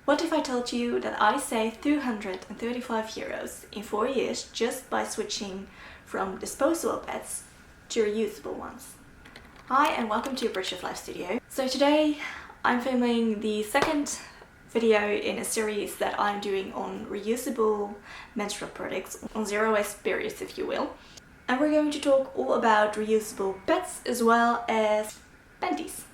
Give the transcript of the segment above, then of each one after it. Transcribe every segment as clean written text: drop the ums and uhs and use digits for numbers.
What if I told you that I saved €235 in 4 years just by switching from disposable pads to reusable ones? Hi and welcome to Bridge of Life Studio. So today I'm filming the second video in a series that I'm doing on reusable menstrual products, on zero waste periods if you will. And we're going to talk all about reusable pads as well as panties.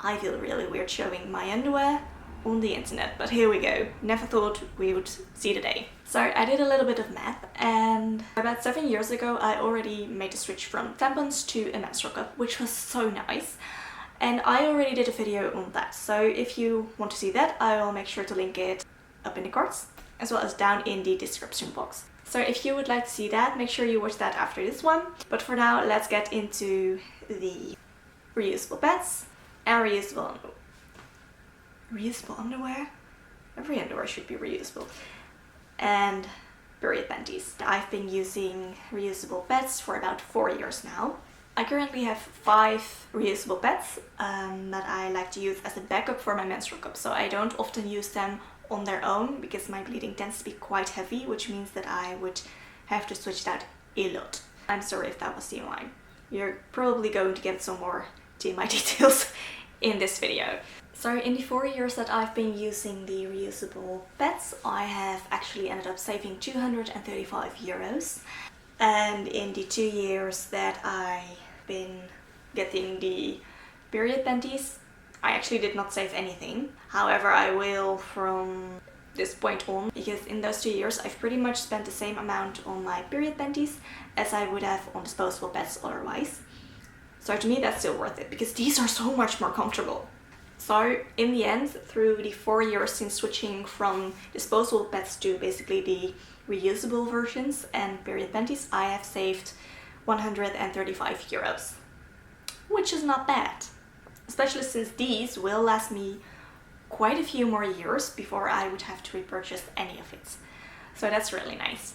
I feel really weird showing my underwear on the internet, but here we go. Never thought we would see the day. So I did a little bit of math, and about 7 years ago I already made the switch from tampons to a menstrual cup, which was so nice. And I already did a video on that, so if you want to see that, I will make sure to link it up in the cards as well as down in the description box. So if you would like to see that, make sure you watch that after this one. But for now, let's get into the reusable pads and reusable underwear. Every underwear should be reusable. And period panties. I've been using reusable pads for about 4 years now. I currently have 5 reusable pads that I like to use as a backup for my menstrual cup. So I don't often use them on their own because my bleeding tends to be quite heavy, which means that I would have to switch that a lot. I'm sorry if that was TMI. You're probably going to get some more TMI details in this video. So in the 4 years that I've been using the reusable pads, I have actually ended up saving €235. And in the 2 years that I've been getting the period panties, I actually did not save anything. However, I will from this point on, because in those 2 years I've pretty much spent the same amount on my period panties as I would have on disposable pads otherwise. So to me that's still worth it, because these are so much more comfortable. So in the end, through the 4 years since switching from disposable pads to basically the reusable versions and period panties, I have saved €135, which is not bad. Especially since these will last me quite a few more years before I would have to repurchase any of it. So that's really nice.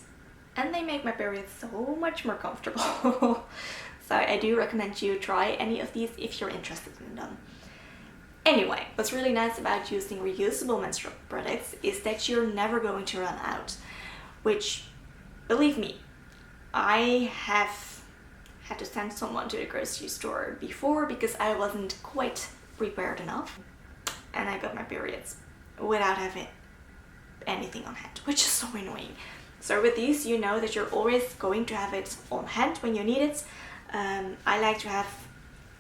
And they make my periods so much more comfortable. So I do recommend you try any of these if you're interested in them. Anyway, what's really nice about using reusable menstrual products is that you're never going to run out. Which, believe me, I have had to send someone to the grocery store before because I wasn't quite prepared enough. And I got my periods without having anything on hand, which is so annoying. So with these, you know that you're always going to have it on hand when you need it. I like to have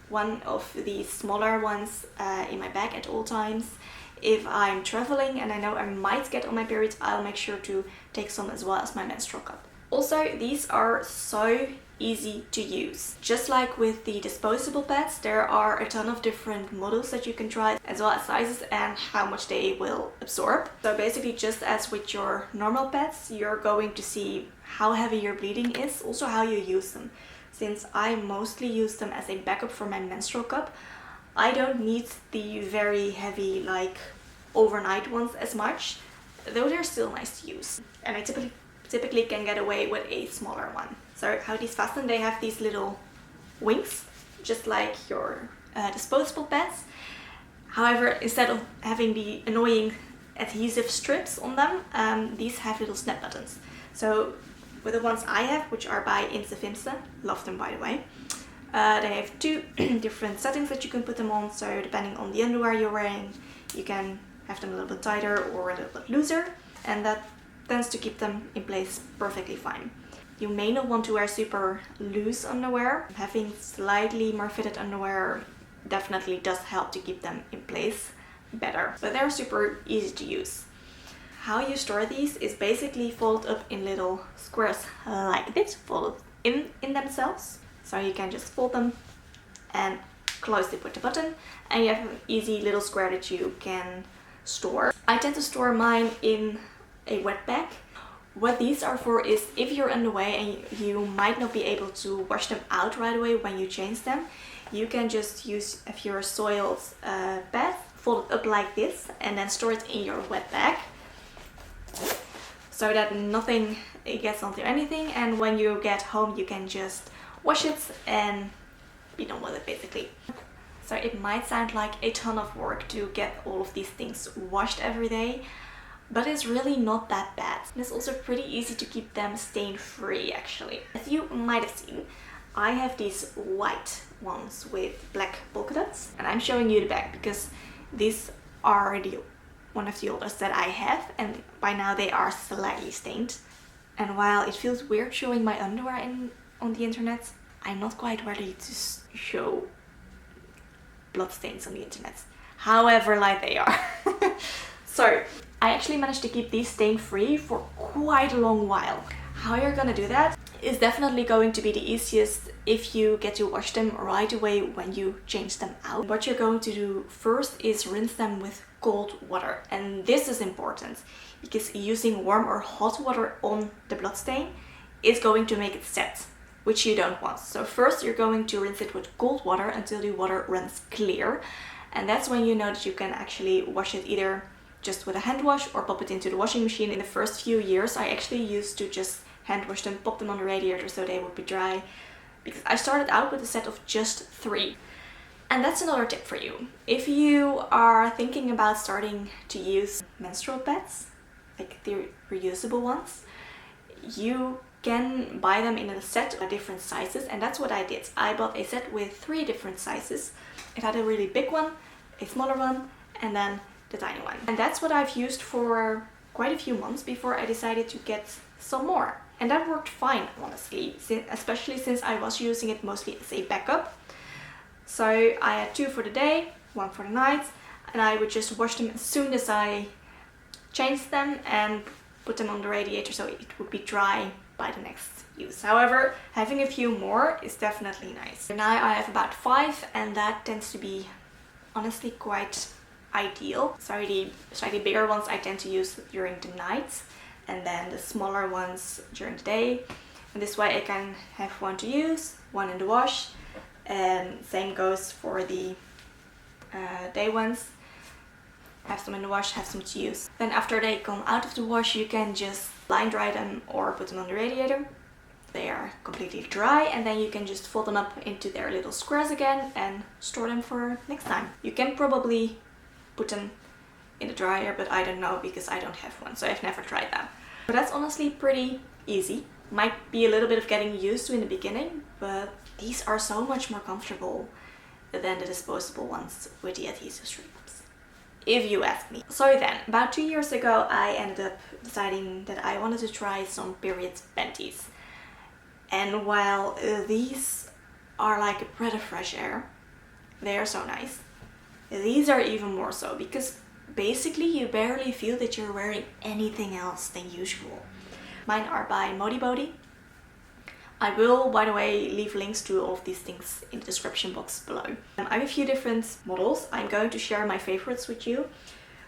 one of these smaller ones in my bag at all times. If I'm traveling and I know I might get on my periods, I'll make sure to take some as well as my menstrual cup. Also, these are so easy to use. Just like with the disposable pads, there are a ton of different models that you can try, as well as sizes and how much they will absorb. So basically, just as with your normal pads, you're going to see how heavy your bleeding is, also how you use them. Since I mostly use them as a backup for my menstrual cup, I don't need the very heavy, like overnight ones as much, though they're still nice to use. And I typically can get away with a smaller one. So how these fasten, they have these little wings, just like your disposable pads. However, instead of having the annoying adhesive strips on them, these have little snap buttons. So with the ones I have, which are by Insta, love them by the way, they have 2 different settings that you can put them on. So depending on the underwear you're wearing, you can have them a little bit tighter or a little bit looser, and that tends to keep them in place perfectly fine. You may not want to wear super loose underwear. Having slightly more fitted underwear definitely does help to keep them in place better, but they're super easy to use. How you store these is basically fold up in little squares like this, folded in themselves. So you can just fold them and close it with the button, and you have an easy little square that you can store. I tend to store mine in a wet bag. What these are for is if you're underway and you might not be able to wash them out right away when you change them, you can just use if your soiled pad, fold it up like this, and then store it in your wet bag, so that nothing gets onto anything, and when you get home you can just wash it and be done with it basically. So it might sound like a ton of work to get all of these things washed every day, but it's really not that bad. And it's also pretty easy to keep them stain free actually. As you might have seen, I have these white ones with black polka dots, and I'm showing you the back because these are one of the oldest that I have, and by now they are slightly stained. And while it feels weird showing my underwear on the internet, I'm not quite ready to show bloodstains on the internet, however light they are. So I actually managed to keep these stain free for quite a long while. How you're gonna do that is definitely going to be the easiest if you get to wash them right away when you change them out. What you're going to do first is rinse them with cold water, and this is important because using warm or hot water on the bloodstain is going to make it set, which you don't want. So first you're going to rinse it with cold water until the water runs clear, and that's when you know that you can actually wash it either just with a hand wash or pop it into the washing machine. In the first few years I actually used to just hand wash them, pop them on the radiator so they would be dry, because I started out with a set of just 3. And that's another tip for you. If you are thinking about starting to use menstrual pads, like the reusable ones, you can buy them in a set of different sizes, and that's what I did. I bought a set with 3 different sizes. It had a really big one, a smaller one, and then the tiny one. And that's what I've used for quite a few months before I decided to get some more. And that worked fine, honestly, especially since I was using it mostly as a backup. So I had 2 for the day, 1 for the night, and I would just wash them as soon as I changed them and put them on the radiator so it would be dry by the next use. However, having a few more is definitely nice. Now I have about 5, and that tends to be honestly quite ideal. So the slightly bigger ones I tend to use during the night, and then the smaller ones during the day. And this way I can have 1 to use, 1 in the wash, and same goes for the day ones. Have some in the wash, have some to use. Then after they come out of the wash, you can just line dry them or put them on the radiator. They are completely dry, and then you can just fold them up into their little squares again and store them for next time. You can probably put them in the dryer, but I don't know because I don't have one, so I've never tried that. But that's honestly pretty easy. Might be a little bit of getting used to in the beginning, but these are so much more comfortable than the disposable ones with the adhesive strips, if you ask me. So then, about 2 years ago, I ended up deciding that I wanted to try some period panties. And while these are like a breath of fresh air, they are so nice. These are even more so, because basically you barely feel that you're wearing anything else than usual. Mine are by Modi Bodi. I will, by the way, leave links to all of these things in the description box below. I have a few different models. I'm going to share my favorites with you,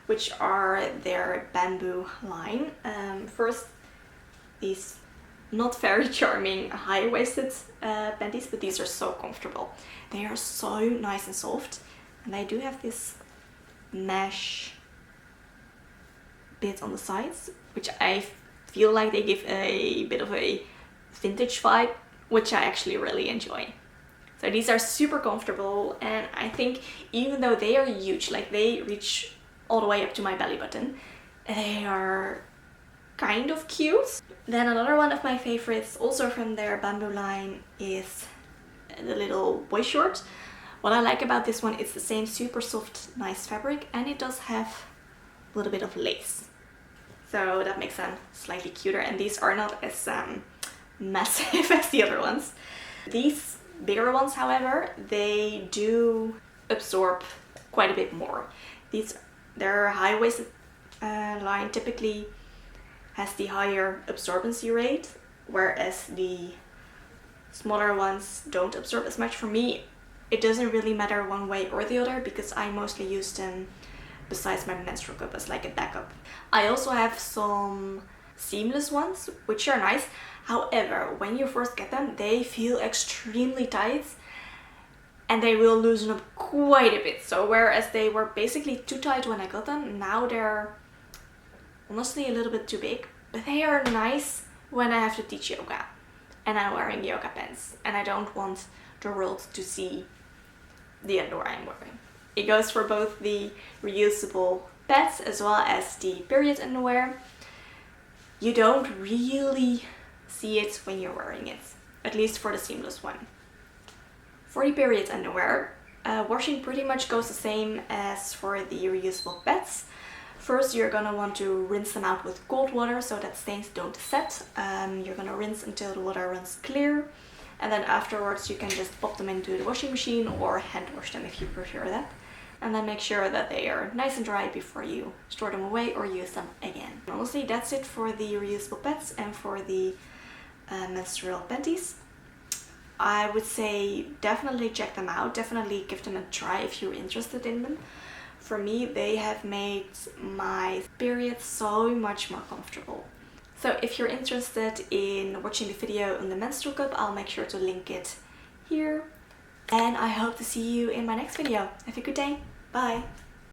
which are their bamboo line. First, these not very charming high-waisted panties, but these are so comfortable. They are so nice and soft, and they do have this mesh bit on the sides, which I feel like they give a bit of a vintage vibe, which I actually really enjoy. So these are super comfortable, and I think even though they are huge, like they reach all the way up to my belly button, they are kind of cute. Then another one of my favorites, also from their bamboo line, is the little boy short. What I like about this one, it's the same super soft, nice fabric, and it does have a little bit of lace. So that makes them slightly cuter, and these are not as massive as the other ones. These bigger ones, however, they do absorb quite a bit more. Their high-waisted line typically has the higher absorbency rate, whereas the smaller ones don't absorb as much. For me, it doesn't really matter one way or the other, because I mostly use them besides my menstrual cup as like a backup. I also have some seamless ones, which are nice. However, when you first get them, they feel extremely tight, and they will loosen up quite a bit. So whereas they were basically too tight when I got them, now they're honestly a little bit too big. But they are nice when I have to teach yoga and I'm wearing yoga pants and I don't want the world to see the underwear I'm wearing. It goes for both the reusable pads as well as the period underwear. You don't really see it when you're wearing it, at least for the seamless one. For the period underwear, washing pretty much goes the same as for the reusable pads. First, you're gonna want to rinse them out with cold water so that stains don't set. You're gonna rinse until the water runs clear, and then afterwards you can just pop them into the washing machine or hand wash them if you prefer that. And then make sure that they are nice and dry before you store them away or use them again. Honestly, that's it for the reusable pads and for the menstrual panties. I would say definitely check them out, definitely give them a try if you're interested in them. For me, they have made my period so much more comfortable. So if you're interested in watching the video on the menstrual cup, I'll make sure to link it here. And I hope to see you in my next video. Have a good day. Bye.